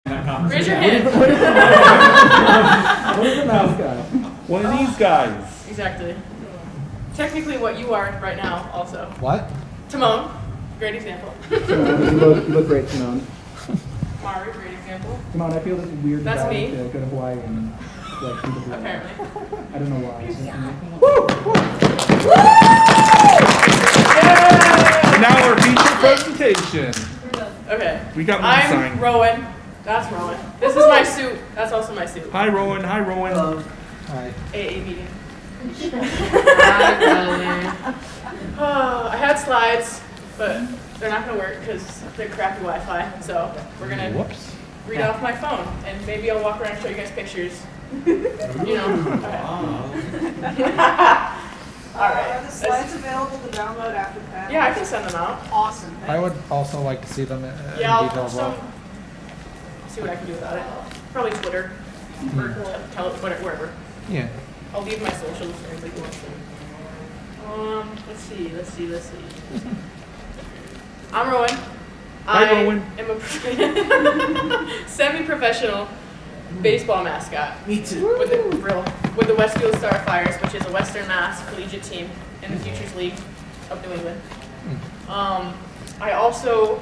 Raise your hand. What is a mascot? One of these guys. Exactly. Technically what you are right now also. What? Timon, great example. You look great, Simone. Mari, great example. Simone, I feel this is weird That's desire me. to go to Hawaii and like, do the blue. Apparently. I don't know why. And now our feature presentation. Okay. We got one I'm signed. Rowan. That's Rowan. This is my suit. That's also my suit. Hi, Rowan. Hi, Rowan. Hi. AA meeting. I had slides, but they're not going to work because they're crappy Wi-Fi. So we're going to read off my phone, and maybe I'll walk around and show you guys pictures. You know. Okay. All right. Are the slides available to download after the panel? Yeah, I can send them out. Awesome. I would also like to see them in Yeah, I'll detail post as well. them. See what I can do about it. Probably Twitter or Twitter, wherever. Yeah. I'll leave my socials for anybody who wants to. Let's see. I'm Rowan. Hi, Rowan. I'm a semi-professional baseball mascot. Me too. With the Westfield Starfires, which is a Western Mass collegiate team in the Futures League of New England. I also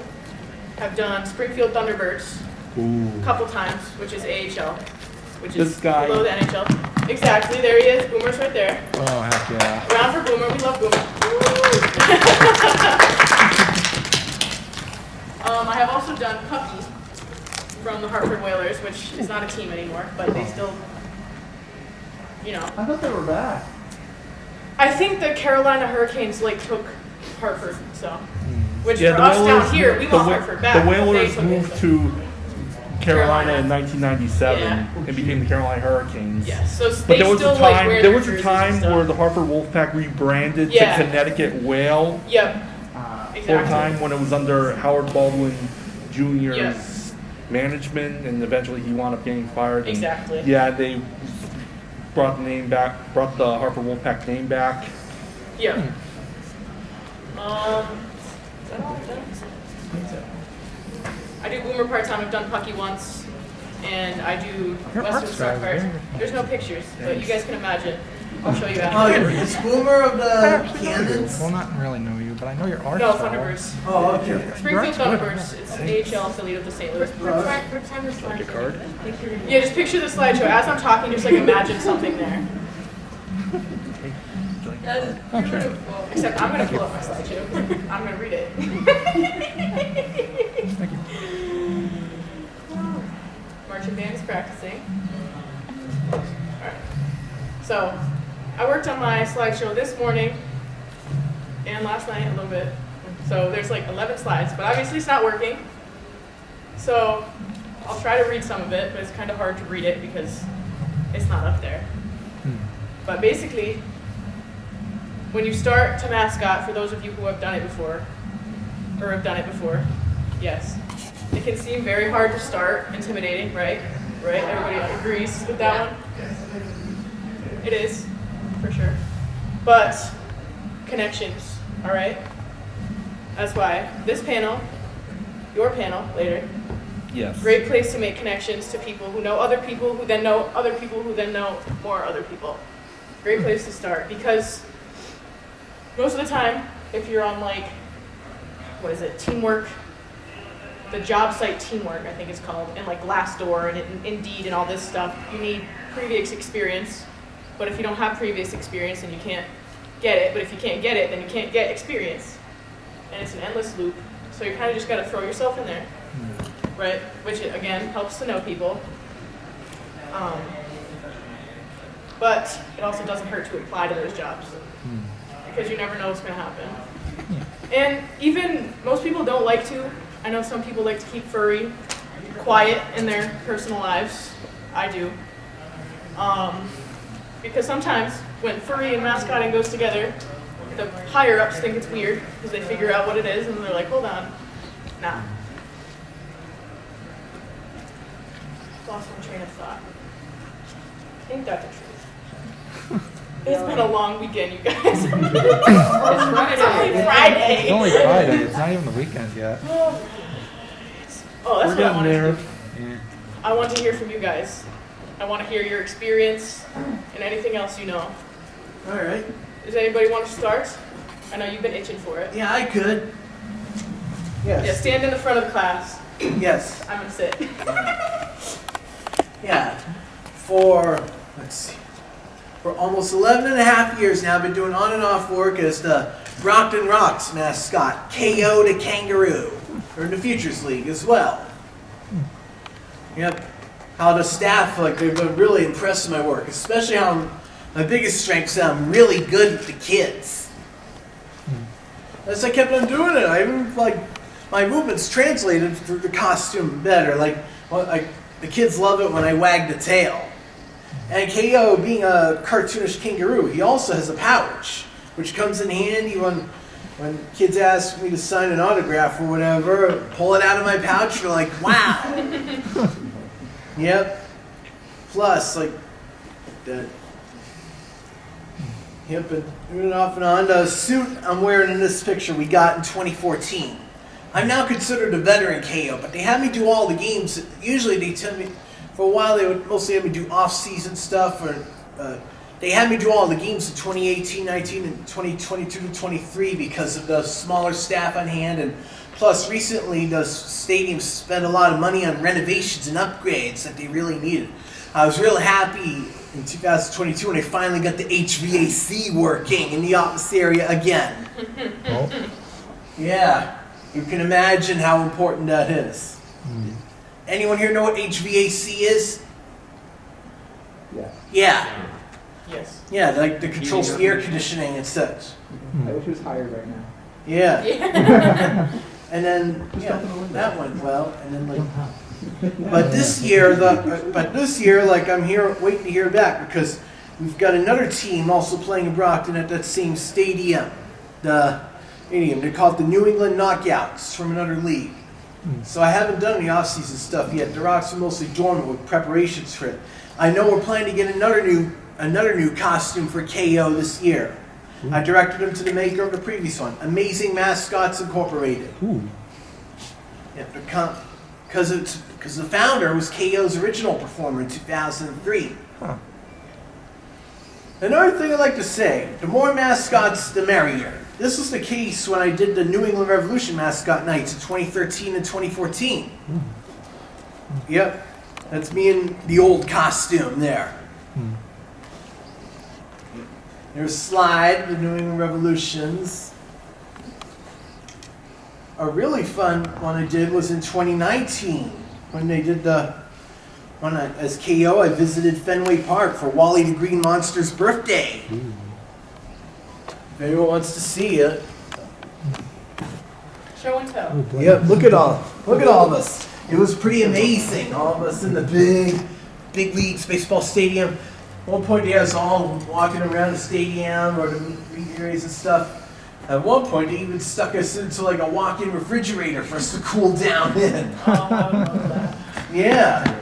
have done Springfield Thunderbirds a couple times, which is AHL, which This is guy. below the NHL. Exactly, there he is. Boomer's right there. Oh, heck yeah. Round for Boomer. We love Boomer. I have also done Puppy from the Hartford Whalers, which is not a team anymore, but they still, you know. I thought they were back. I think the Carolina Hurricanes took Hartford, so. Which Yeah, for us down here, we want Hartford back. The but they Whalers took it, moved so. to Carolina in 1997 Yeah. and became the Carolina Hurricanes. Yes, so But they there was still a time. wear There their was a jerseys time and stuff. where the Hartford Wolfpack rebranded Yeah. to Connecticut Whale. Yep, For a exactly. time when it was under Howard Baldwin Jr.'s Yeah. management, and eventually he wound up getting fired. And Exactly. yeah, they brought the name back, brought the Hartford Wolfpack name back. Yep. Is that all I've done? I do Boomer part-time. I've done Pucky once, and I do Your Western art's very Starfires. good. There's no pictures, but you guys can imagine. I'll show you Oh, after. is Boomer of the Cannons? Well, not really know you, but I know your art No, style. Thunderbirds. Oh, okay. Springfield Thunderbirds. It's an AHL affiliate of the St. Louis Blues. Like a card. Yeah, just picture the slideshow. As I'm talking, just imagine something there. Oh, sure. Except I'm going to pull up my slideshow. I'm going to read it. Thank you. Marching band is practicing. Alright. So, I worked on my slideshow this morning and last night a little bit. So there's 11 slides, but obviously it's not working. So I'll try to read some of it, but it's kind of hard to read it because it's not up there. But basically, when you start to mascot, for those of you who have done it before, yes, it can seem very hard to start, intimidating, right? Right? Everybody agrees with that one? It is, for sure. But connections, all right? That's why this panel, your panel later, Yes. great place to make connections to people who know other people who then know other people who then know more other people. Great place to start because most of the time, if you're on teamwork, the job site teamwork, I think it's called, and Glassdoor and Indeed and all this stuff, you need previous experience. But if you don't have previous experience, then you can't get it. But if you can't get it, then you can't get experience. And it's an endless loop. So you kind of just got to throw yourself in there, right? Which, again, helps to know people. But it also doesn't hurt to apply to those jobs because you never know what's going to happen. And even most people don't like to. I know some people like to keep furry quiet in their personal lives. I do. Because sometimes when furry and mascotting goes together, the higher-ups think it's weird because they figure out what it is and they're like, hold on, nah. Lost my train of thought. Ain't that the truth? It's been a long weekend, you guys. It's only Friday. It's only Friday. It's not even the weekend yet. Oh, that's We're what I getting wanted to there. do. I want to hear from you guys. I want to hear your experience and anything else you know. All right. Does anybody want to start? I know you've been itching for it. Yeah, I could. Yes. Yeah, stand in the front of the class. Yes. I'm gonna sit. Yeah. Let's see. For almost 11 and a half years now, I've been doing on and off work as the Brockton Rocks mascot, KO to Kangaroo, or in the Futures League as well. Yep. How the staff, they've been really impressed with my work, especially how my biggest strength is that I'm really good with the kids. As I kept on doing it, I even, my movements translated through the costume better. The kids love it when I wag the tail. And KO, being a cartoonish kangaroo, he also has a pouch, which comes in handy when kids ask me to sign an autograph or whatever. Pull it out of my pouch, and they're like, wow. Yep. Plus, that. Yep, and moving off and on. The suit I'm wearing in this picture we got in 2014. I'm now considered a veteran KO, but they have me do all the games. Usually they tell me, for a while they would mostly have me do off-season stuff, or they had me do all the games in 2018, 19, and 2022 to 23 because of the smaller staff on hand, and plus recently the stadium spent a lot of money on renovations and upgrades that they really needed. I was real happy in 2022 when I finally got the HVAC working in the office area again. Oh. Yeah, you can imagine how important that is. Anyone here know what HVAC is? Yeah. Yeah. Yes. Yeah, like the controls the air conditioning and such. I wish it was higher right now. Yeah. Yeah. And then that went well, and then but this year I'm here waiting to hear back because we've got another team also playing in Brockton at that same stadium. They call it the New England Knockouts from another league. So I haven't done the off-season stuff yet. The Rocks are mostly dormant with preparations for it. I know we're planning to get another new costume for KO this year. I directed him to the maker of the previous one, Amazing Mascots Incorporated. Yeah, because the founder was KO's original performer in 2003. Huh. Another thing I'd like to say, the more mascots, the merrier. This was the case when I did the New England Revolution mascot nights in 2013 and 2014. Yep, that's me in the old costume there. There's Slide, the New England Revolutions. A really fun one I did was in 2019 when they did as KO, I visited Fenway Park for Wally the Green Monster's birthday. If anyone wants to see it. Show and tell. Yep, look at all of us. It was pretty amazing. All of us in the big leagues baseball stadium. At one point they had us all walking around the stadium or the meet areas and stuff. At one point they even stuck us into a walk-in refrigerator for us to cool down in. Oh, I would love that. Yeah.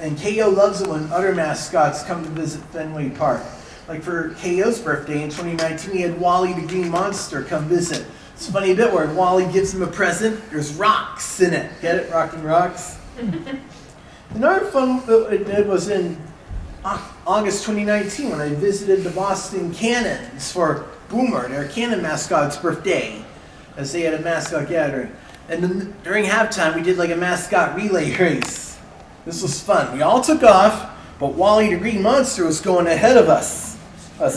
And KO loves it when other mascots come to visit Fenway Park. Like for KO's birthday in 2019, he had Wally the Green Monster come visit. It's a funny bit where Wally gives him a present. There's rocks in it. Get it? Rockin' rocks. Another fun that I did was in August 2019 when I visited the Boston Cannons for Boomer, their Cannon mascot's birthday, as they had a mascot gathering. And then during halftime, we did a mascot relay race. This was fun. We all took off, but Wally the Green Monster was going ahead of us.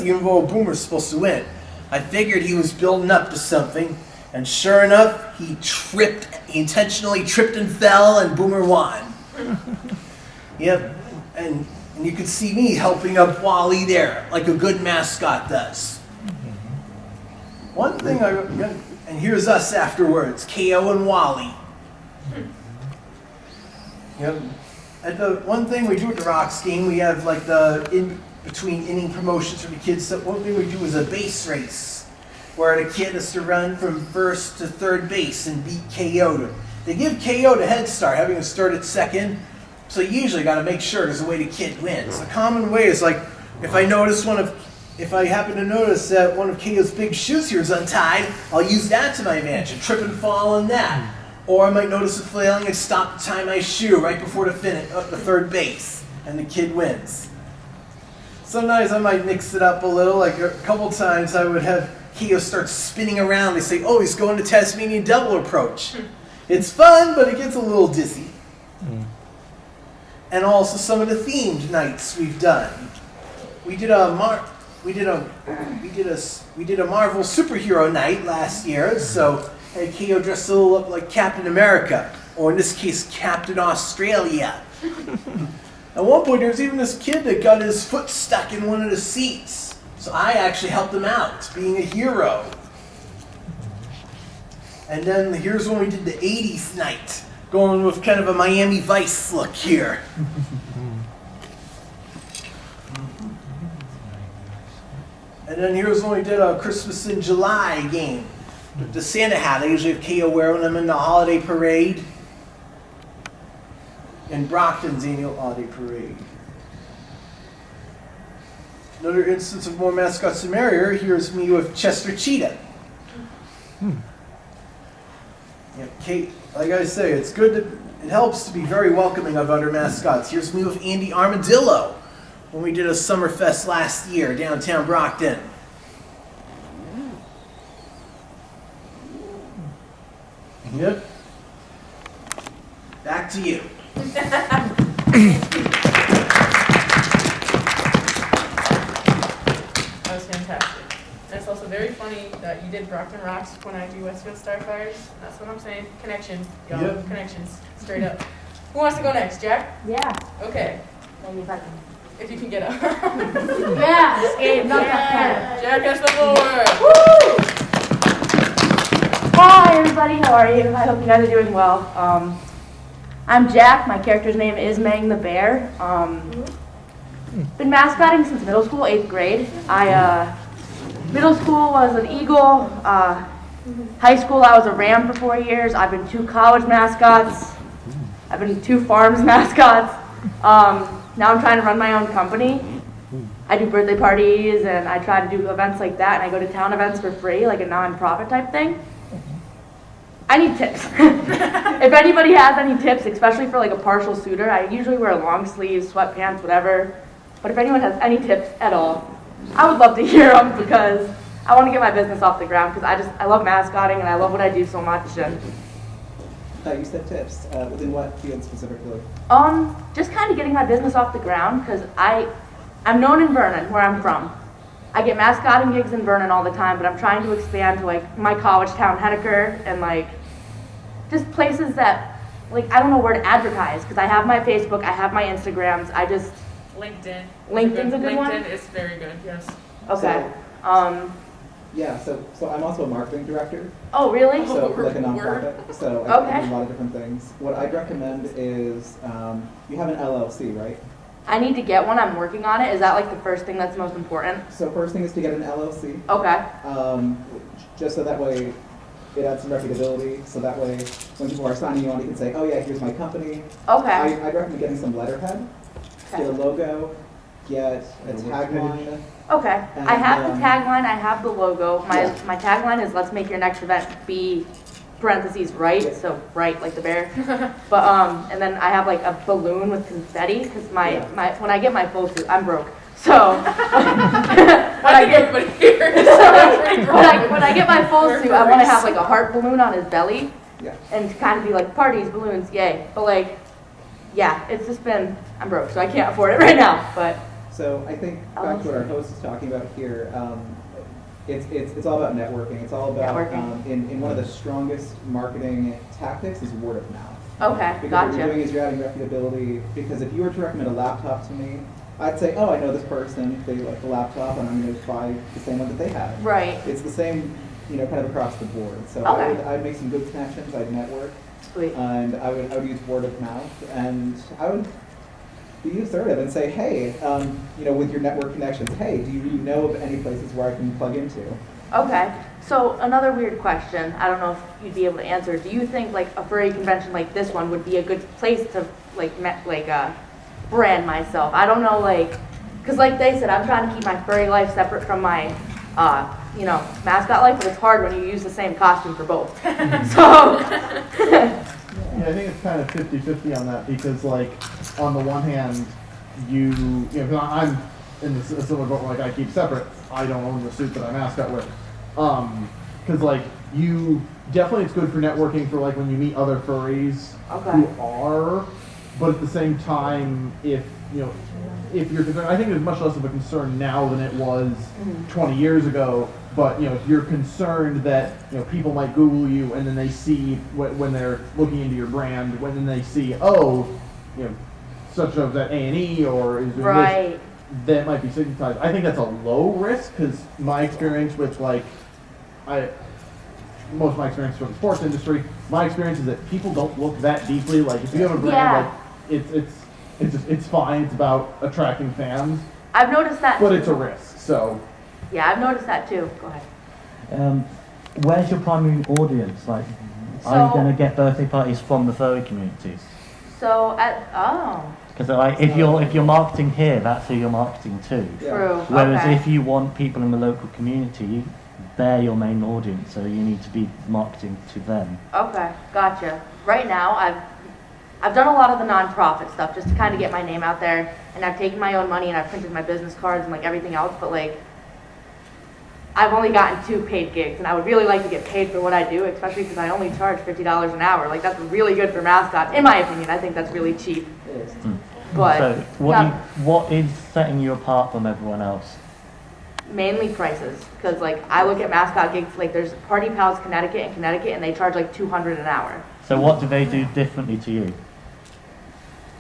Even though Boomer's supposed to win. I figured he was building up to something, and sure enough, he intentionally tripped and fell, and Boomer won. Yep, and you could see me helping up Wally there, like a good mascot does. One thing and here's us afterwards, KO and Wally. Yep. And the one thing we do at the Rocks game, we have the in-between inning promotions for the kids. So one thing we do is a base race, where the kid has to run from first to third base and beat KO. They give KO the head start, having him start at second. So you usually got to make sure there's a way the kid wins. A common way is if I happen to notice that one of KO's big shoes here is untied, I'll use that to my advantage and trip and fall on that. Or I might notice a flailing and stop to tie my shoe right before the third base, and the kid wins. Sometimes I might mix it up a little. Like a couple times I would have Keo start spinning around. They say, oh, he's going to Tasmanian double approach. It's fun, but it gets a little dizzy. And also some of the themed nights we've done. We did a Marvel superhero night last year, so had Keo dressed a little up like Captain America, or in this case, Captain Australia. At one point, there was even this kid that got his foot stuck in one of the seats, so I actually helped him out, being a hero. And then here's when we did the 80s night, going with kind of a Miami Vice look here. And then here's when we did a Christmas in July game. With the Santa hat, I usually have Keo wearing them in the holiday parade. And Brockton's annual holiday parade. Another instance of more mascots to merrier, here's me with Chester Cheetah. Yeah, Kate, like I say, it's good to, it helps to be very welcoming of other mascots. Here's me with Andy Armadillo when we did a Summerfest last year downtown Brockton. Yep. Back to you. That was fantastic. And it's also very funny that you did Brockton Rocks when I do Westfield Starfires. That's what I'm saying. Connections, y'all. Yep. Connections. Straight up. Who wants to go next, Jack? Yeah. Okay. Maybe if I can. If you can get up. Yeah, escape. Not that Jack has the floor. Woo! Hi, everybody. How are you? I hope you guys are doing well. I'm Jack. My character's name is Mang the Bear. Been mascotting since middle school, 8th grade. Middle school was an eagle. High school, I was a ram for 4 years. I've been 2 college mascots. I've been 2 farms mascots. Now I'm trying to run my own company. I do birthday parties and I try to do events like that, and I go to town events for free, like a non-profit type thing. I need tips. If anybody has any tips, especially for like a partial suitor, I usually wear long sleeves, sweatpants, whatever. But if anyone has any tips at all, I would love to hear them because I want to get my business off the ground because I love mascotting and I love what I do so much. And You said tips. Within what field specifically? just kind of getting my business off the ground because I'm known in Vernon, where I'm from. I get mascotting gigs in Vernon all the time, but I'm trying to expand to like my college town, Henniker, and like just places that like I don't know where to advertise because I have my Facebook, I have my Instagrams, I just LinkedIn. LinkedIn's a good one? LinkedIn is very good, yes. okay. Yeah, so I'm also a marketing director, Oh really? so Oh, like a word. nonprofit. So I Okay. do a lot of different things. What I'd recommend is you have an LLC, right? I need to get one. I'm working on it. Is that like the first thing that's most important? So first thing is to get an LLC, Okay. just so that way it adds some reputability. So that way when people are signing you on, you can say, oh yeah, here's my company. Okay. I'd recommend getting some letterhead, get a logo, get a tagline. Okay. And, I have the tagline. I have the logo. Yeah. My tagline is "Let's make your next event be parentheses right." Yeah. So right like the bear. But and then I have like a balloon with confetti because when I get my full suit, I'm broke. So when I get everybody here is pretty broad. when I get my full suit, I want to have like a heart balloon on his belly. Yeah. And to kind of be like parties, balloons, yay. But like, yeah, it's just been, I'm broke, so I can't afford it right now. But So I think back to what our host is talking about here, it's all about networking. It's all about Networking. in one of the strongest marketing tactics is word of mouth. okay, Because what you're gotcha. doing is you're adding reputability. Because if you were to recommend a laptop to me, I'd say, oh, I know this person. They like the laptop, and I'm going to buy the same one that they have. Right. It's the same, kind of across the board. So Okay. I'd make some good connections. I'd network, Sweet. and I would use word of mouth, and I would be assertive and say, hey, with your network connections, hey, do you know of any places where I can plug into? Okay. So another weird question. I don't know if you'd be able to answer. Do you think like a furry convention like this one would be a good place to brand myself? I don't know, because like they said, I'm trying to keep my furry life separate from my you know, mascot life, but it's hard when you use the same costume for both. So, Yeah, I think it's kind of 50-50 on that because, like, on the one hand, you know, 'cause I'm in the similar boat, like, I keep separate. I don't own the suit that I mascot with. Because, like, you definitely, it's good for networking for, like, when you meet other furries Okay. who are, but at the same time, if, you know, if you're concerned, I think it's much less of a concern now than it was 20 years ago. But, you know, if you're concerned that, you know, people might Google you and then they see when they're looking into your brand, when then they see, oh, you know, such as at A&E or is doing right. this, that might be stigmatized. I think that's a low risk because my experience with, like, most of my experience from the sports industry, my experience is that people don't look that deeply. Like, if you have a brand, Yeah. like, it's fine. It's about attracting fans, I've noticed that but too. it's a risk. So. Yeah, I've noticed that too. Go ahead. Where's your primary audience? Like, are So- you going to get birthday parties from the furry community? So, Because like, if you're marketing here, that's who you're marketing to. true. Whereas Okay. if you want people in the local community, they're your main audience, so you need to be marketing to them. Okay, gotcha. Right now, I've done a lot of the nonprofit stuff just to kind of get my name out there, and I've taken my own money and I've printed my business cards and like everything else, but like, I've only gotten 2 paid gigs, and I would really like to get paid for what I do, especially because I only charge $50 an hour. Like, that's really good for mascots, in my opinion. I think that's really cheap. But So yeah, what is setting you apart from everyone else? mainly prices, because like I look at mascot gigs, like there's Party Pals Connecticut, and they charge like $200 an hour. So what do they do differently to you?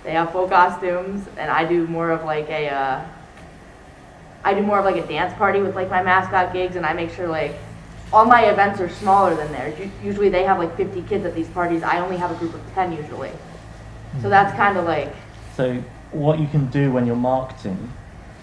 They have full costumes, and I do more of like a dance party with like my mascot gigs, and I make sure like all my events are smaller than theirs. Usually they have like 50 kids at these parties. I only have a group of 10 usually. So that's kind of like, So what you can do when you're marketing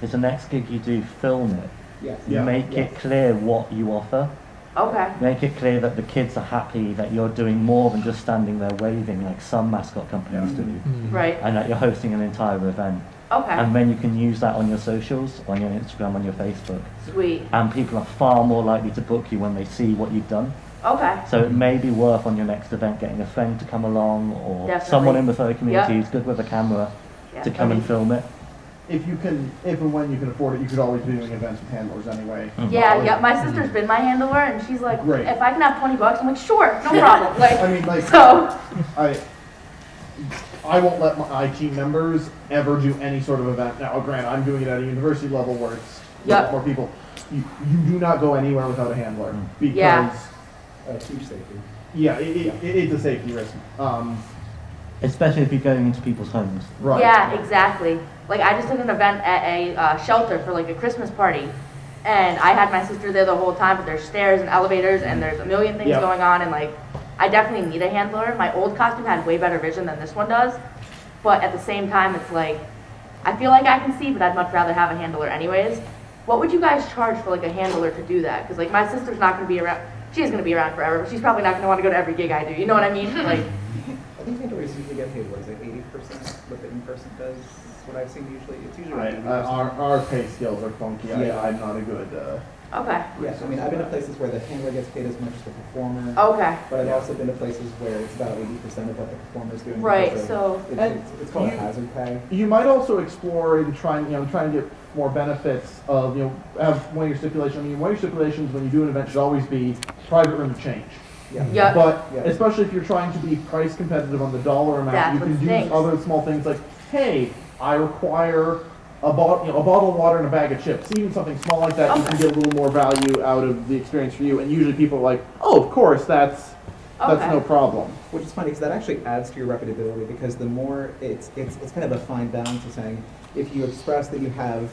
is the next gig you do, film it. Yes. Yeah. Make it clear what you offer. okay, Make it clear that the kids are happy, that you're doing more than just standing there waving like some mascot companies do, right, and that you're hosting an entire event. okay, And then you can use that on your socials, on your Instagram, on your Facebook. sweet, And people are far more likely to book you when they see what you've done. okay, So it may be worth on your next event getting a friend to come along or Definitely. someone in the furry community Yeah. who's good with a camera yeah. to come and film it. If and when you can afford it, you could always be doing events with handlers anyway. Yeah, my sister's been my handler, and she's like, Great. if I can have $20, I'm like, sure, no problem. Like, I mean, like, so, I won't let my team members ever do any sort of event. Now, granted, I'm doing it at a university level where it's a Yep. lot more people. You do not go anywhere without a handler because, Yeah. Huge safety. yeah, it's a safety risk. Especially if you're going into people's homes. Right. yeah, exactly. Like, I just did an event at a shelter for like a Christmas party, and I had my sister there the whole time, but there's stairs and elevators, and there's a million things Yep. going on, and like, I definitely need a handler. My old costume had way better vision than this one does, but at the same time, it's like, I feel like I can see, but I'd much rather have a handler anyways. What would you guys charge for like a handler to do that? Because like, my sister's not going to be around, she is going to be around forever, but she's probably not going to want to go to every gig I do, you know what I mean? Like, I think handlers usually get paid, what is it, 80% what the in-person does? What I've seen usually, it's usually like 80%. Our pay scales are funky. Yeah. I'm not a good. okay, Yes, I mean, I've been to places where the handler gets paid as much as the performer. okay, But I've also been to places where it's about 80% of what the performer's doing. Right, because of- so- It's called a You- hazard pay. You might also explore in trying to get more benefits of, have one of your stipulations. I mean, one of your stipulations when you do an event should always be private room to change. Yeah. Yeah. But Yeah. especially if you're trying to be price competitive on the dollar amount, That's you can what do stinks. other small things like, hey, I require a bottle of water and a bag of chips. Even something small like that, you can Okay. get a little more value out of the experience for you. And usually people are like, oh, of course, that's Okay. no problem. Which is funny because that actually adds to your reputability because the more it's kind of a fine balance of saying if you express that you have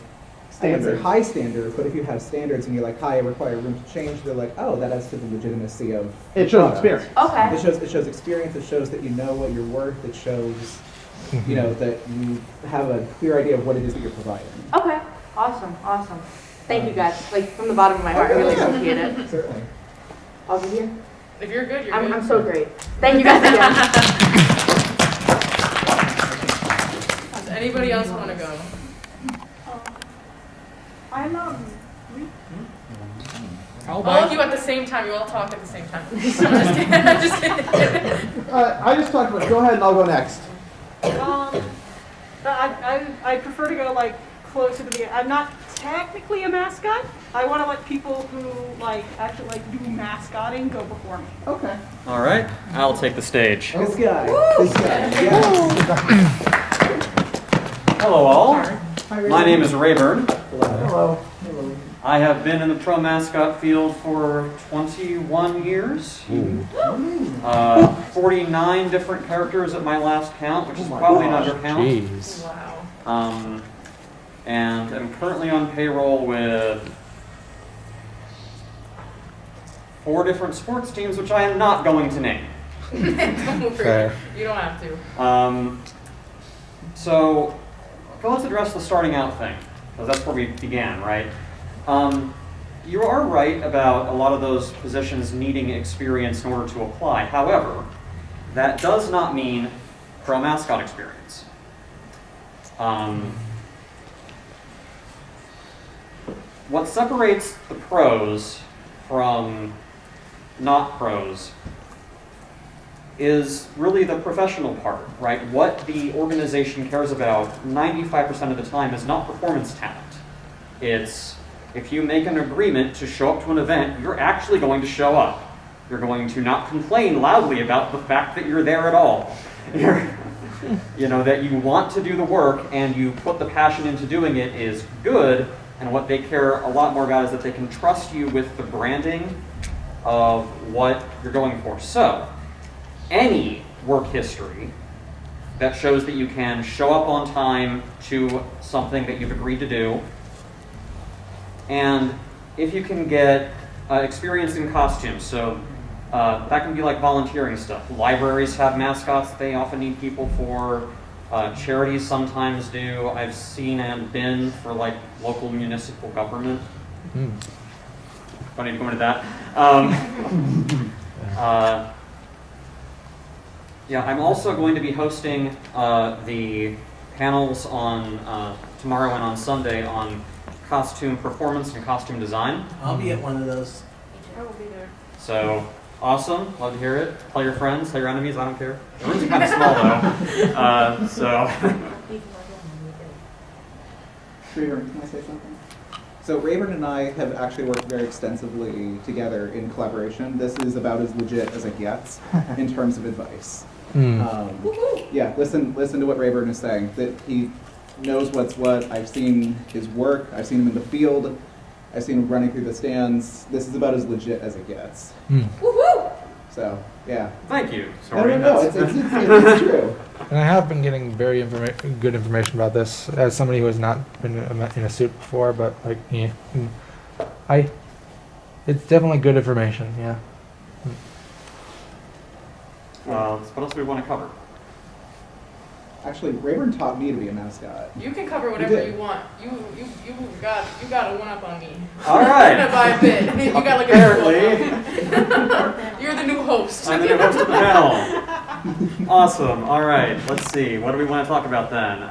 I would say Standards. high standards, but if you have standards and you're like, hi, I require room to change, they're like, oh, that adds to the legitimacy of the It shows product. experience. okay. It shows experience. It shows that you know what you're worth. It shows, that you have a clear idea of what it is that you're providing. Okay, awesome, awesome. Thank you guys, like from the bottom of my heart, I really appreciate it. Certainly. I'll be here. If you're good, you're I'm, good. I'm so great. Thank you guys again. Does anybody else want to go? All of you at the same time. You all talk at the same time. I'm just kidding. I'm just kidding. I just talked about. Go ahead, and I'll go next. I prefer to go like closer to the beginning. I'm not technically a mascot. I want to let people who actually do mascotting go before me. Okay. All right, I'll take the stage. This guy. This guy. Yes. Hello, all. Hi, My name is Rayburn. Hello. I have been in the pro mascot field for 21 years. 49 different characters at my last count, which is probably an undercount. Jeez. Wow. And I'm currently on payroll with 4 different sports teams, which I am not going to name. Don't worry. Fair. You don't have to. So let's address the starting out thing, because that's where we began, right? You are right about a lot of those positions needing experience in order to apply. However, that does not mean pro mascot experience. What separates the pros from not pros is really the professional part, right? What the organization cares about 95% of the time is not performance talent. It's if you make an agreement to show up to an event, you're actually going to show up. You're going to not complain loudly about the fact that you're there at all. That you want to do the work and you put the passion into doing it is good, and what they care a lot more about is that they can trust you with the branding of what you're going for. So, any work history that shows that you can show up on time to something that you've agreed to do, and if you can get experience in costumes, so that can be like volunteering stuff. Libraries have mascots that they often need people for. Charities sometimes do. I've seen and been for like local municipal government. Don't need to go into that. I'm also going to be hosting the panels on tomorrow and on Sunday on costume performance and costume design. I'll be at one of those. I will be there. So, awesome. Love to hear it. Tell your friends, tell your enemies, I don't care. The room's kind of small though. Rayburn, can I say something? So Rayburn and I have actually worked very extensively together in collaboration. This is about as legit as it gets in terms of advice. Listen to what Rayburn is saying. That he knows what's what. I've seen his work. I've seen him in the field. I've seen him running through the stands. This is about as legit as it gets. So, yeah. Thank you, Story. No, it's true. And I have been getting very good information about this as somebody who has not been in a suit before, but it's definitely good information. Yeah. What else do we want to cover? Actually, Rayburn taught me to be a mascot. You can cover whatever you want. You got a one up on me. All right. By a bit. You got like You're the new host. I'm the new host of the panel. Awesome. All right. Let's see. What do we want to talk about then?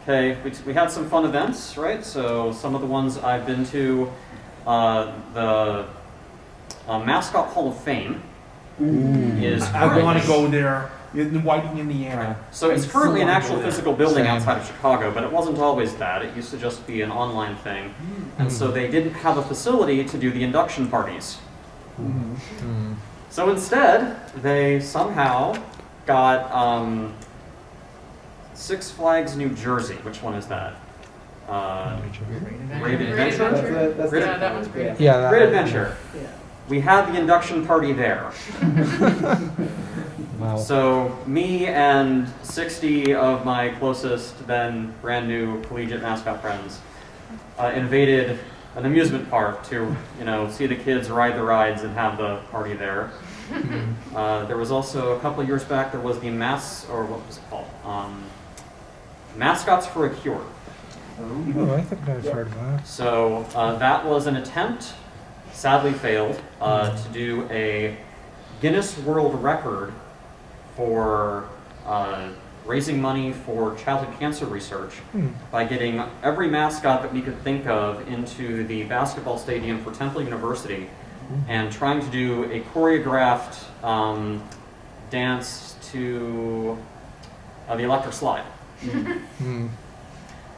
Okay. We had some fun events, right? So some of the ones I've been to, the Mascot Hall of Fame is. I want to go there. In Whiting, Indiana. So it's currently an actual physical building outside of Chicago, but it wasn't always that. It used to just be an online thing. And so they didn't have a facility to do the induction parties. So instead, they somehow got Six Flags New Jersey. Which one is that? Great Adventure? Yeah, that one's great. Yeah. Great Adventure. Yeah. We had the induction party there. Wow. So me and 60 of my closest, then brand new collegiate mascot friends invaded an amusement park to, see the kids ride the rides and have the party there. There was also a couple of years back, there was the what was it called? Mascots for a Cure. Oh, I think I've heard of that. So that was an attempt, sadly failed, to do a Guinness World Record for raising money for childhood cancer research by getting every mascot that we could think of into the basketball stadium for Temple University and trying to do a choreographed dance to the electric slide.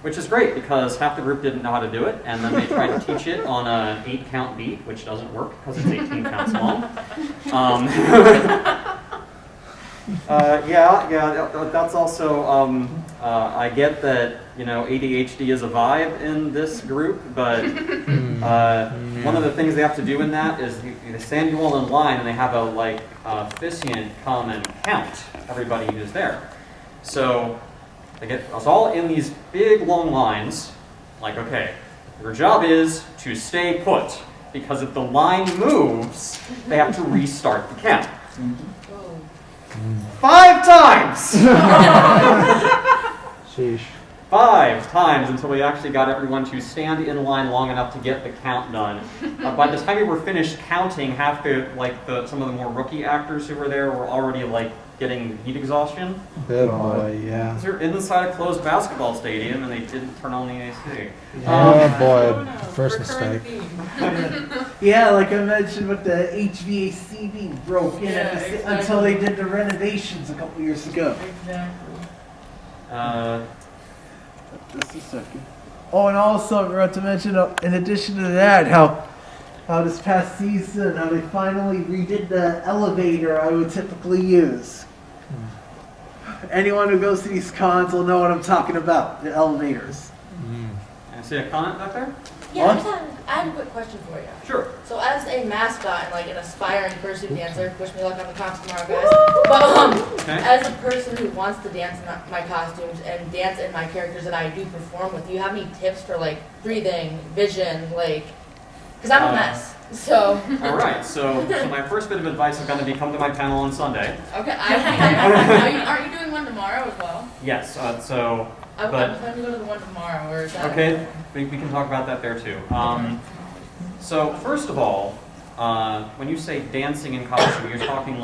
Which is great because half the group didn't know how to do it, and then they tried to teach it on an 8-count beat, which doesn't work because it's 18 counts long. That's also, I get that, ADHD is a vibe in this group, but one of the things they have to do in that is they stand you all in line and they have a officiant come and count everybody who's there. So they get us all in these big long lines, like, okay, your job is to stay put, because if the line moves, they have to restart the count. 5 times! Sheesh. 5 times until we actually got everyone to stand in line long enough to get the count done. By the time we were finished counting, half some of the more rookie actors who were there were already getting heat exhaustion. Good boy, yeah. They're inside a closed basketball stadium and they didn't turn on the AC. Oh boy, first mistake. Yeah, like I mentioned with the HVAC being broken until they did the renovations a couple years ago. Exactly. Just a second. Oh, and also I forgot to mention, in addition to that, how this past season, how they finally redid the elevator I would typically use. Anyone who goes to these cons will know what I'm talking about, the elevators. I see a comment back there? Yeah, I have a quick question for you. Sure. So as a mascot and an aspiring fursuit dancer, wish me luck on the comps tomorrow, guys. But as a person who wants to dance in my costumes and dance in my characters that I do perform with, do you have any tips for breathing, vision, because I'm a mess. So. All right. So my first bit of advice is going to be come to my panel on Sunday. Okay. Aren't you doing one tomorrow as well? Yes. I'm planning to go to the one tomorrow. Or is that okay. We can talk about that there too. So first of all, when you say dancing in costume, you're talking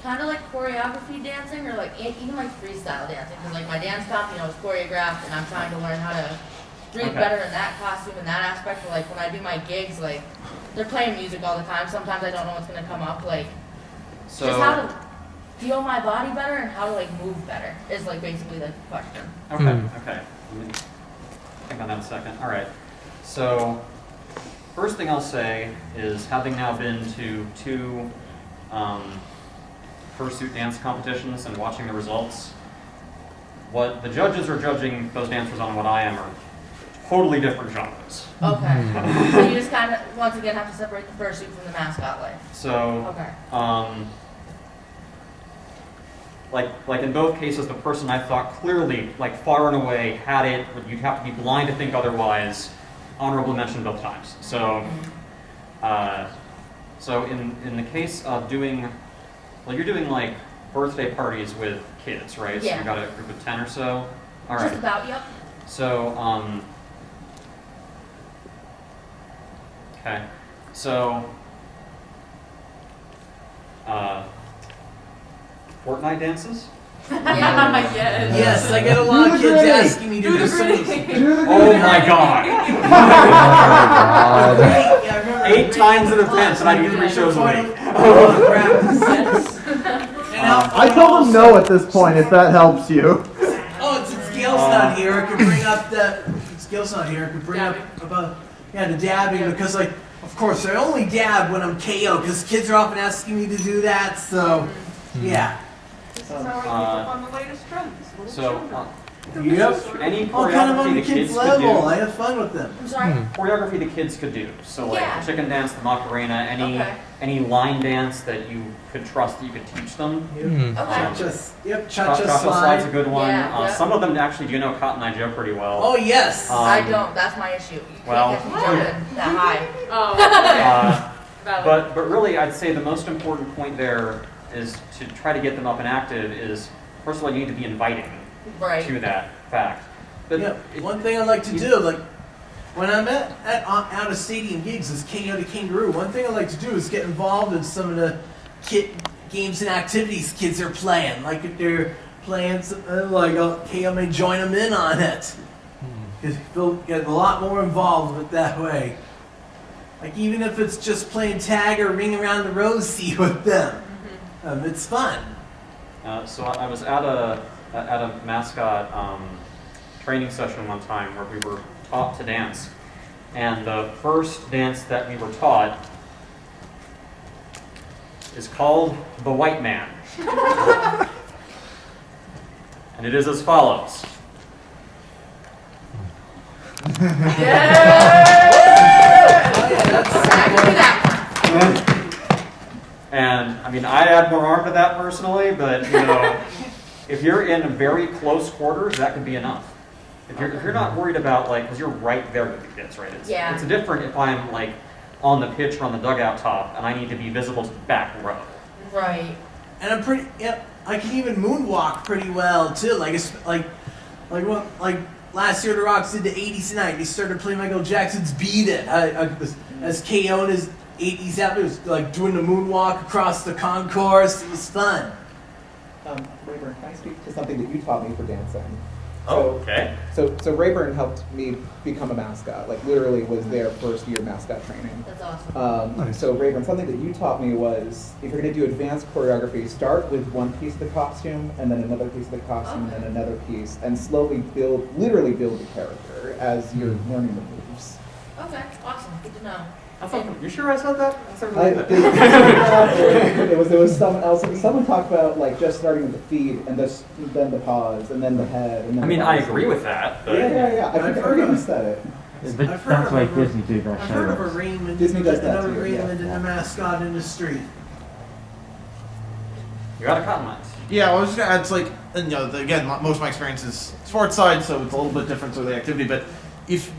kind of like choreography dancing, or even freestyle dancing. Because my dance comp, is choreographed, and I'm trying to learn how to breathe better in that costume and that aspect. But when I do my gigs, they're playing music all the time. Sometimes I don't know what's gonna come up. Just how to feel my body better and how to move better is basically the question. Okay. Okay. Let me think on that a second. All right. So first thing I'll say is, having now been to 2 fursuit dance competitions and watching the results, what the judges are judging those dancers on, what I am, are totally different genres. Okay. So you just kind of, once again, have to separate the fursuit from the mascot life. So, in both cases, the person I thought clearly, far and away, had it, but you'd have to be blind to think otherwise, honorable mention both times. So, in the case of doing, you're doing birthday parties with kids, right? Yeah. So you got a group of 10 or so. All right. Just about, yep. So, okay. So, Fortnite dances? Yes, I get a lot of kids asking me to do some. Oh my god! 8 times in advance, and I do 3 shows a week. I told him no at this point, if that helps you. Oh, since Gail's not here, I could bring up the dabbing, because of course I only dab when I'm KO, because kids are often asking me to do that. So yeah. This is how I keep up on the latest trends. Any kind of on choreography the the kids' kids could level. do. I have fun with them. I'm sorry? Choreography the kids could do. So the chicken dance, the Macarena, any line dance that you could trust that you could teach them. Cha-cha slide's a good one. Yeah, Some of them actually do know Cotton Eye Joe pretty well. Oh yes. I don't. That's my issue. You can't get me jumping that high. But really, I'd say the most important point there is to try to get them up and active is, first of all, you need to be inviting to that fact. But one thing I like to do, when I'm at out of stadium gigs as KO to Kangaroo, one thing I like to do is get involved in some of the games and activities kids are playing. Like if they're playing something like KO may join them in on it. Because they'll get a lot more involved with that way. Like even if it's just playing tag or ring around the rosy with them, it's fun. So I was at a mascot training session one time where we were taught to dance, and the first dance that we were taught is called the White Man, and it is as follows. And I mean, I add more arm to that personally, but you know, if you're in very close quarters, that could be enough. If you're not worried about like, because you're right there with the kids, right? It's different if I'm like on the pitch or on the dugout top, and I need to be visible to the back row. Right. And I'm pretty. Yep. I can even moonwalk pretty well too. Like it's like last year the Rocks did the 80s night. They started playing Michael Jackson's "Beat It" as KO in his 80s outfit. It was like doing the moonwalk across the concourse. It was fun. Rayburn, can I speak to something that you taught me for dancing? Oh, okay. So Rayburn helped me become a mascot. Like literally was their first year mascot training. That's awesome. Nice. So Rayburn, something that you taught me was if you're going to do advanced choreography, start with one piece of the costume, and then another piece of the costume, and then another piece, and slowly literally build the character as you're learning the moves. Okay, awesome. Good to know. You sure I said that? There was someone else. Someone talked about like just starting with the feet and then the paws and then the head. And then I mean, the I body. agree with that. But Yeah. I forget who said it. But that's the way Disney do their I've heard of a shows. Raymond. Disney does that another too, Raymond yeah. in the mascot industry. you got a compliment. Yeah, I was just gonna add, it's like, and, you know, again, most of my experience is sports side, so it's a little bit different to the activity. But if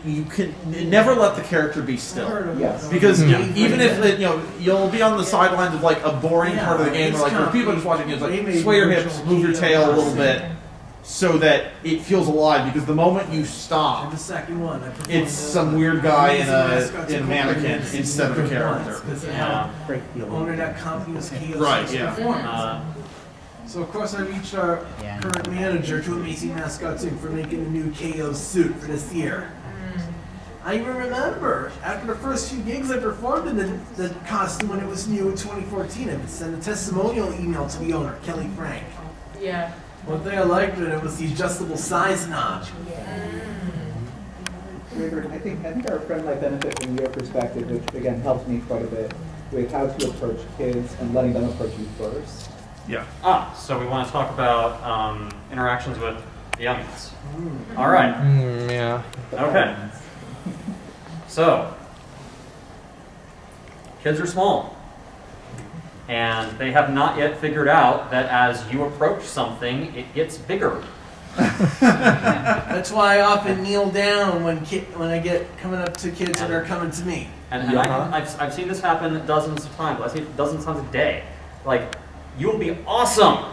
you can never let the character be still, Yes. because even if you'll be on the sidelines of like a boring part of the game, or like where people are just watching, it's like sway your hips, move your tail a little bit, so that it feels alive. Because the moment you And stop, the second one, I performed it's some weird guy in Amazing a mannequin instead of a character. Because Yeah. the owner of that company was KO's Right, first yeah. performance. So of course I reached our current manager to Amazing Mascots Inc. for making a new KO suit for this year. I even remember, after the first few gigs I performed in the costume when it was new in 2014, I would send a testimonial email to the owner, Kelly Frank. Yeah. One thing I liked with it was the adjustable size knob. Rayburn, I think our friend might benefit from your perspective, which again helps me quite a bit with how to approach kids and letting them approach you first. Yeah. So we want to talk about interactions with the youngins. All right. Yeah. Okay. So, kids are small, and they have not yet figured out that as you approach something, it gets bigger. That's why I often kneel down when I get coming up to kids that are coming to me. And I've seen this happen dozens of times. I see it dozens of times a day. Like, you'll be awesome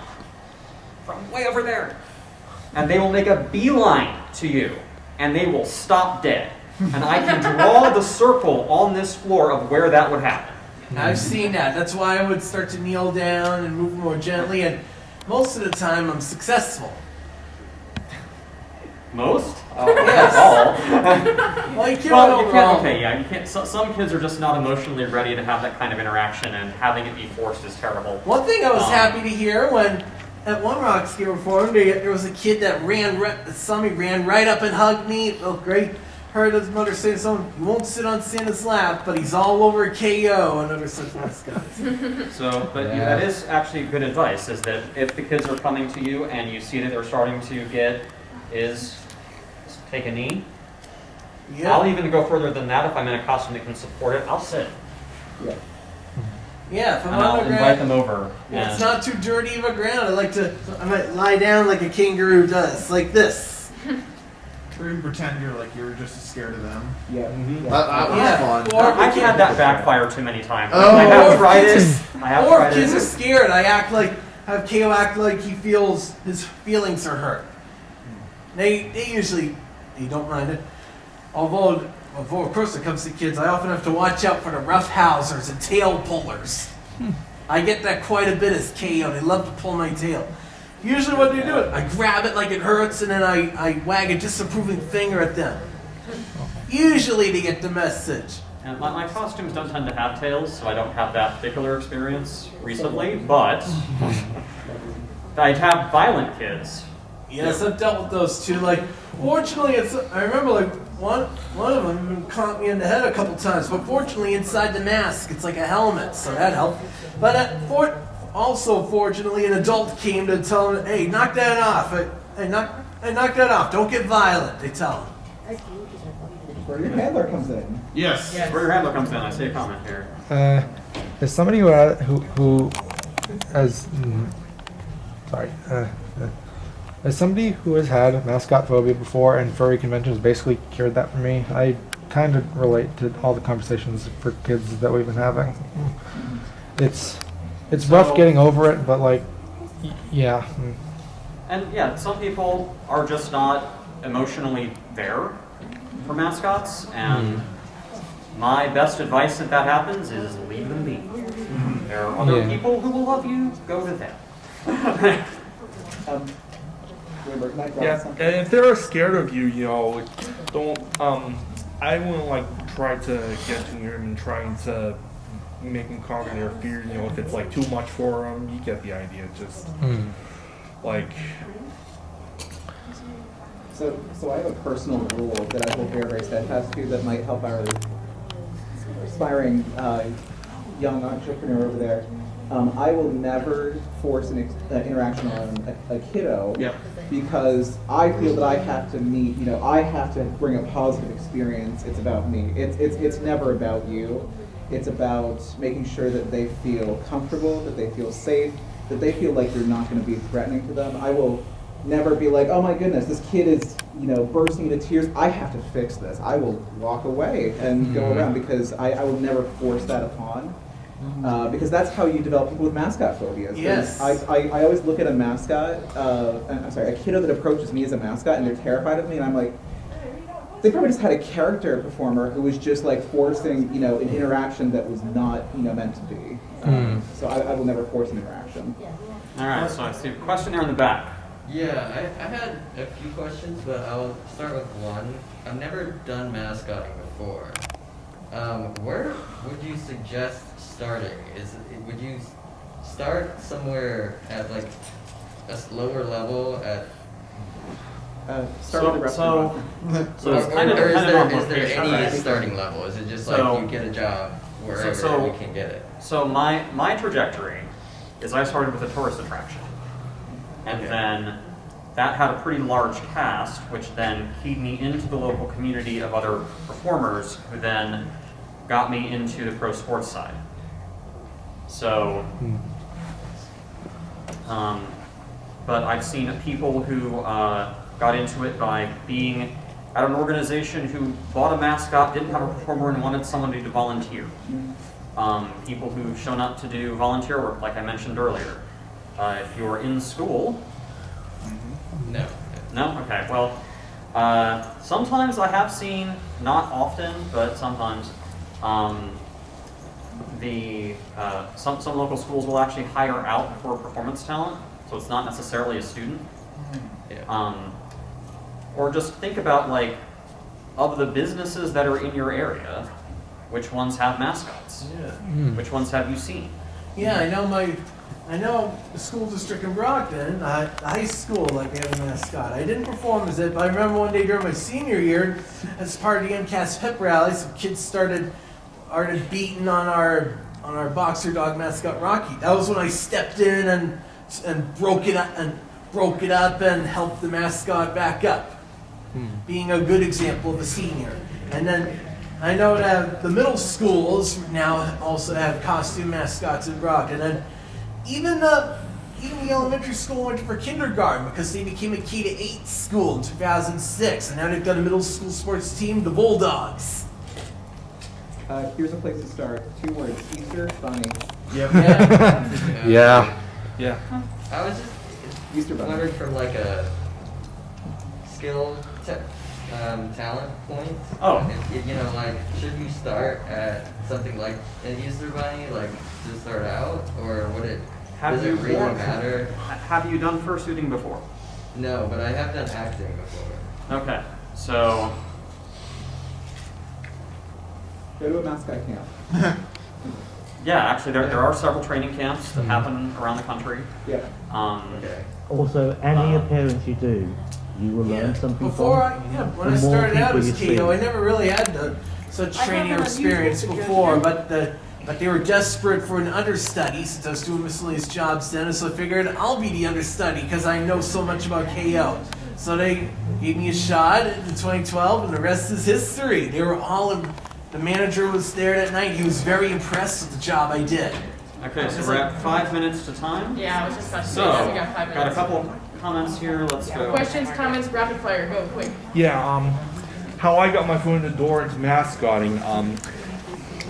from way over there. And they will make a beeline to you, and they will stop dead. And I can draw the circle on this floor of where that would happen. I've seen that. That's why I would start to kneel down and move more gently, and most of the time I'm successful. Most? Yes. All. Well, you can't Well, go you can't, wrong. okay, yeah, you can't. Some kids are just not emotionally ready to have that kind of interaction, and having it be forced is terrible. One thing I was happy to hear when at one Rock Ski Reform, there was a kid that ran right up and hugged me. It felt great. Heard his mother say something, he won't sit on Santa's lap, but he's all over KO and other such mascots. So, but that is actually good advice, is that if the kids are coming to you and you see that they're starting to get take a knee. Yeah. I'll even go further than that. If I'm in a costume that can support it, I'll sit. Yeah, if I'm And on I'll the invite ground, them over. it's not too dirty of a ground. I might lie down like a kangaroo does, like this. Or even pretend you're just as scared of them. Yeah. That was fun. Or I've had that backfire too many times. Oh. I have tried it. Or if kids are scared, have KO act like his feelings are hurt. They usually don't mind it. Although of course it comes to kids, I often have to watch out for the roughhousers and tail pullers. I get that quite a bit as KO. They love to pull my tail. Usually what they do is I grab it like it hurts and then I wag a disapproving finger at them. Usually to get the message. And my costumes don't tend to have tails, so I don't have that particular experience recently, but I have violent kids. Yes, I've dealt with those too. Like, fortunately, I remember like one of them even caught me in the head a couple times. But fortunately, inside the mask, it's like a helmet, so that helped. But also, fortunately, an adult came to tell him, "Hey, knock that off. Knock that off. Don't get violent." They tell him. Where your handler comes in. Yes. Where your handler comes in, I see a comment here. As somebody who has as somebody who has had mascot phobia before, and furry conventions basically cured that for me, I kind of relate to all the conversations for kids that we've been having. It's rough getting over it, but like, yeah. And yeah, some people are just not emotionally there for mascots, and my best advice if that happens is leave them be. There are other people who will love you, go to them. Yeah, and if they're scared of you, don't. I wouldn't like try to get to them and trying to make them conquer their fear. If it's like too much for them, you get the idea. Just like. So I have a personal rule that I hold very steadfast to that might help our aspiring young entrepreneur over there. I will never force an interaction on a kiddo because I feel that I have to meet, I have to bring a positive experience. It's about me. It's never about you. It's about making sure that they feel comfortable, that they feel safe, that they feel like you're not going to be threatening to them. I will never be like, oh my goodness, this kid is, bursting into tears. I have to fix this. I will walk away and go around because I will never force that upon. Because that's how you develop people with mascot phobias. Yes. I always look at a mascot, a kiddo that approaches me as a mascot and they're terrified of me, and I'm like, they probably just had a character performer who was just like forcing, an interaction that was not, meant to be. So I will never force an interaction. All right, so I see a question here in the back. Yeah, I had a few questions, but I'll start with one. I've never done mascotting before. Where would you suggest starting? Would you start somewhere at like a lower level at? So it's kind of or is there location, any right? starting level? Is it just like you get a job wherever you can get it? So my trajectory is I started with a tourist attraction, and then that had a pretty large cast, which then keyed me into the local community of other performers, who then got me into the pro sports side. So, but I've seen people who got into it by being at an organization who bought a mascot, didn't have a performer, and wanted somebody to volunteer. People who've shown up to do volunteer work, like I mentioned earlier. If you're in school... No. No? Okay, well, sometimes I have seen, not often, but sometimes, some local schools will actually hire out for performance talent, so it's not necessarily a student. Or just think about, like, of the businesses that are in your area, which ones have mascots? Which ones have you seen? Yeah, I know the school district in Brockton, high school, like they have a mascot. I didn't perform as it, but I remember one day during my senior year, as part of the MCAS pep rally, some kids started beating on our boxer dog mascot Rocky. That was when I stepped in and broke it up and helped the mascot back up, being a good example of a senior. And then I know that the middle schools now also have costume mascots in Brockton, and even the elementary school went for kindergarten because they became a K-8 school in 2006, and now they've got a middle school sports team, the Bulldogs. Here's a place to start. 2 words: Easter bunny. Yep. Yeah. I was just wondering from like a skill talent points. Oh. If, you know, like, should you start at something like an Easter Bunny, like, to start out, or would it? Does it really matter? Have you done fursuiting before? No, but I have done acting before. Okay, so Go to a mascot camp. yeah, actually there are several training camps that happen around the country. Yeah. Okay. Also, any appearance you do, you will learn something Before from. when I The more started out people as you see. KO, I never really had such I have training an or experience unusual before, suggestion. but they were desperate for an understudy since I was doing miscellaneous jobs then, so I figured I'll be the understudy because I know so much about KO. So they gave me a shot in 2012, and the rest is history. They were all in. The manager was there that night. He was very impressed with the job I did. Okay, so we're at 5 minutes to time. Yeah, I was just about to say So, that. We got 5 minutes. got a couple of comments here. Let's go. Questions, comments, rapid fire, go quick. Yeah, how I got my foot in the door into mascotting.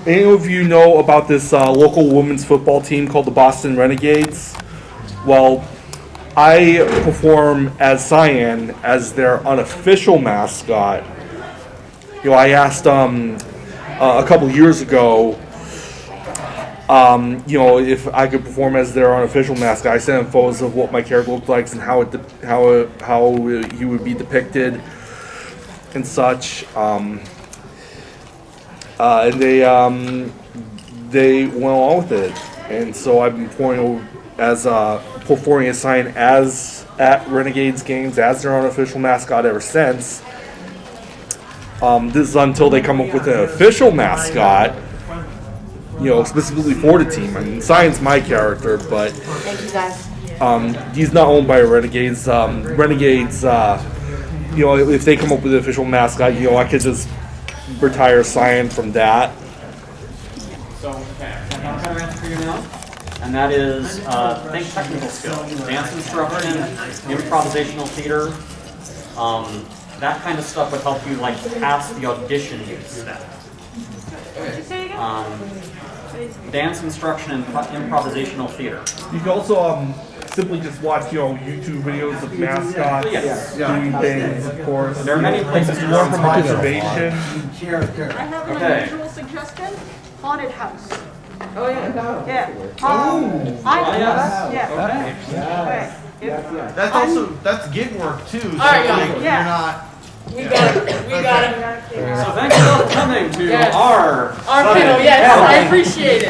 Any of you know about this local women's football team called the Boston Renegades? Well, I perform as Cyan as their unofficial mascot. You know, I asked a couple years ago, you know, if I could perform as their unofficial mascot. I sent them photos of what my character looked like and how he would be depicted and such. And they went along with it, and so I've been performing as Cyan as at Renegades games as their unofficial mascot ever since. This is until they come up with an official mascot, you know, specifically for the team. I mean, Cyan's my character, but Thank you guys. he's not owned by Renegades. Renegades, you know, if they come up with an official mascot, you know, I could just retire Cyan from that. So, okay, I've got a better answer for you now, and that is think technical skills, dance instruction, improvisational theater, that kind of stuff would help you like pass the audition step. Did you say again? Dance instruction and improvisational theater. You can also simply just watch, you know, YouTube videos of mascots doing things, of course. There are many places to learn learn from observation. I have an Okay. unusual suggestion. Haunted house. Oh yeah. Yeah. yes. Yeah. Okay. If That's gig work too. So right, y'all. like, Yeah. you're not. We got it. We got it. So thanks for coming to Yes. our Our panel, yes, I appreciate it.